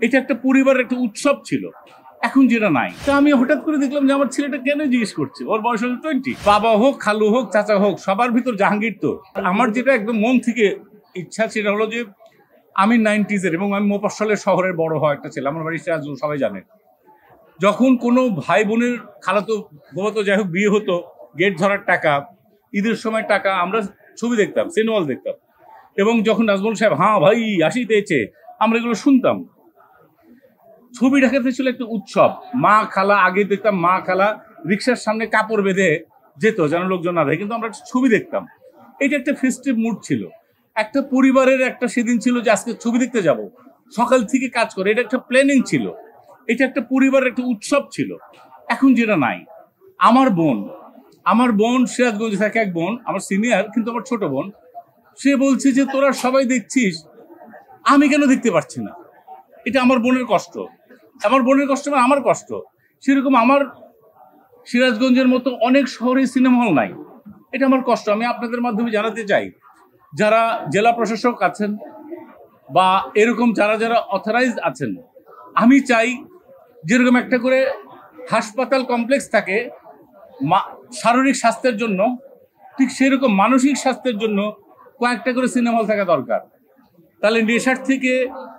এটা একটা পরিবারের একটা উৎসব ছিল, এখন যেটা নাই। তো আমি হঠাৎ করে দেখলাম যে আমার ছেলেটা কেন জিজ্ঞেস করছে, ওর বয়স হলো 20। বাবা হোক, খালু হোক, চাচা হোক, সবার ভিতর জাহাঙ্গীর। তো আমার যেটা একদম মন থেকে ইচ্ছা সেটা হলো যে আমি 90s এবং আমি মোফাস্সলের শহরের বড় হওয়া একটা ছেলে। আমার বাড়ি সিরাজগঞ্জ, সবাই জানে। যখন কোনো ভাই বোনের খালাতো গোবাতো যাই হোক বিয়ে হতো, গেট ধরার টাকা, ঈদের সময় টাকা, আমরা ছবি দেখতাম, সিনেমা দেখতাম। এবং যখন নাজমুল সাহেব হ্যাঁ ভাই আসিতেছে, আমরা এগুলো শুনতাম। ছবি দেখাতে ছিল একটা উৎসব। মা খালা, আগে দেখতাম মা খালা রিক্সার সামনে কাপড় বেঁধে যেত যেন লোকজন না দেখে, কিন্তু আমরা ছবি দেখতাম। এটা একটা ফেস্টিভ মুড ছিল, একটা পরিবারের একটা সেদিন ছিল যে আজকে ছবি দেখতে যাব, সকাল থেকে কাজ করে, এটা একটা প্ল্যানিং ছিল, এটা একটা পরিবারের একটা উৎসব ছিল, এখন যেটা নাই। আমার বোন সিরাজগঞ্জে থাকে, এক বোন আমার সিনিয়র কিন্তু আমার ছোট বোন, সে বলছে যে তোরা সবাই দেখছিস, আমি কেন দেখতে পারছি না। এটা আমার বোনের কষ্ট, আমার বোনের কষ্ট মানে আমার কষ্ট। সেরকম আমার সিরাজগঞ্জের মতো অনেক শহরে সিনেমা হল নাই, এটা আমার কষ্ট। আমি আপনাদের মাধ্যমে জানাতে চাই, যারা জেলা প্রশাসক আছেন বা এরকম যারা যারা অথরাইজড আছেন, আমি চাই যেরকম একটা করে হাসপাতাল কমপ্লেক্স থাকে শারীরিক স্বাস্থ্যের জন্য, ঠিক সেরকম মানসিক স্বাস্থ্যের জন্য কয়েকটা করে সিনেমা হল থাকা দরকার। তাহলে নেশার থেকে,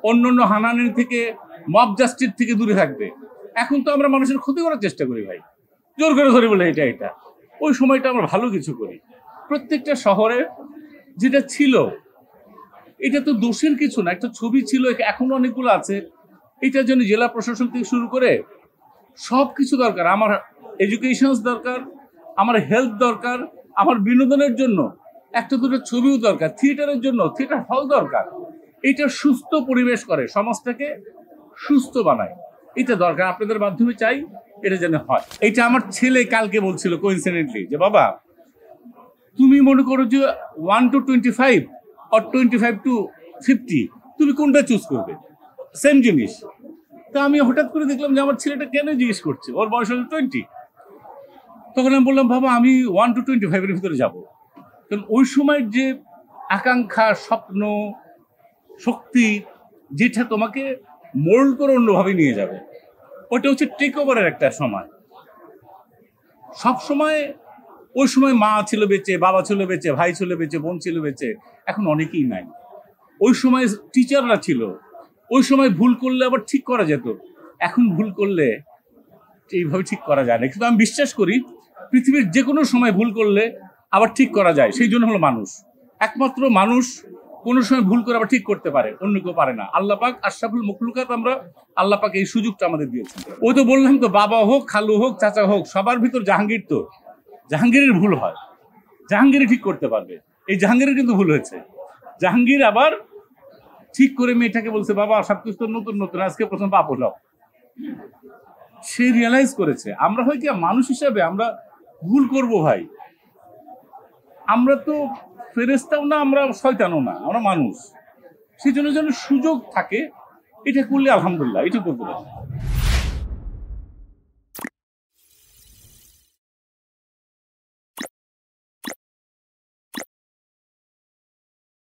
অন্য হানাহানির থেকে, মব জাস্টিস থেকে দূরে থাকবে। এখন তো আমরা মানুষের ক্ষতি করার চেষ্টা করি ভাই, জোর করে ধরে বলে এটা ওই সময়টা আমরা ভালো কিছু করি। প্রত্যেকটা শহরে যেটা ছিল, এটা তো দোষের কিছু না, একটা ছবি ছিল, এখনো অনেকগুলো আছে। এটার জন্য জেলা প্রশাসন থেকে শুরু করে সব কিছু দরকার। আমার এডুকেশন দরকার, আমার হেলথ দরকার, আমার বিনোদনের জন্য একটা দুটো ছবিও দরকার, থিয়েটারের জন্য থিয়েটার হল দরকার। এটা সুস্থ পরিবেশ করে, সমাজটাকে সুস্থ বানায়, এটা দরকার। আপনাদের মাধ্যমে চাই এটা যেন হয়। এটা আমার ছেলে কালকে বলছিল কোইন্সিডেন্টলি যে বাবা তুমি মনে করো যে 1 to 25 or 25 to 50, তুমি কোনটা চুজ করবে, সেম জিনিস। তা আমি হঠাৎ করে দেখলাম যে আমার ছেলেটা কেন জিজ্ঞেস করছে, ওর বয়স হলো 20। তখন আমি বললাম বাবা আমি 1 to 25 এর ভিতরে যাবো। কারণ ওই সময়ের যে আকাঙ্ক্ষা, স্বপ্ন, শক্তি, যেটা তোমাকে মোল্ড করে অন্যভাবে নিয়ে যাবে, ওটা হচ্ছে টেক ওভারের একটা সময়। সব সময় ওই সময় মা ছিল বেঁচে, বাবা ছিল বেঁচে, ভাই ছিল বেঁচে, বোন ছিল বেঁচে, এখন অনেকেই নাই। ওই সময় টিচাররা ছিল, ওই সময় ভুল করলে আবার ঠিক করা যেত, এখন ভুল করলে এইভাবে ঠিক করা যায় না। কিন্তু আমি বিশ্বাস করি পৃথিবীর যে কোনো সময় ভুল করলে আবার ঠিক করা যায়, সেই জন্য হলো মানুষ। একমাত্র মানুষ কোনো সময় ভুল করে আবার ঠিক করতে পারে, অন্য কেউ পারে না। আল্লাহ পাক আশরাফুল মখলুকাত, আমরা আল্লাহ পাক এই সুযোগটা আমাদের দিয়েছেন। ওই তো বললাম তো, বাবা হোক, খালু হোক, চাচা হোক, সবার ভিতর জাহাঙ্গীর। তো জাহাঙ্গীরের ভুল হয়, জাহাঙ্গীরই ঠিক করতে পারবে। এই জাহাঙ্গীরের কিন্তু ভুল হয়েছে। জাহাঙ্গীর আবার ঠিক করে মেয়েটাকে বলছে বাবা সবকিছু তো নতুন নতুন, আজকে প্রথম পাপ হলো। সে রিয়েলাইজ করেছে। আমরা হয় কি মানুষ হিসাবে আমরা ভুল করব ভাই, আমরা তো ফেরেশতাও না, আমরা শয়তানও না, আমরা মানুষ। সেই জন্য যেন সুযোগ থাকে, এটা করলে আলহামদুলিল্লাহ, এটা করতে পারি।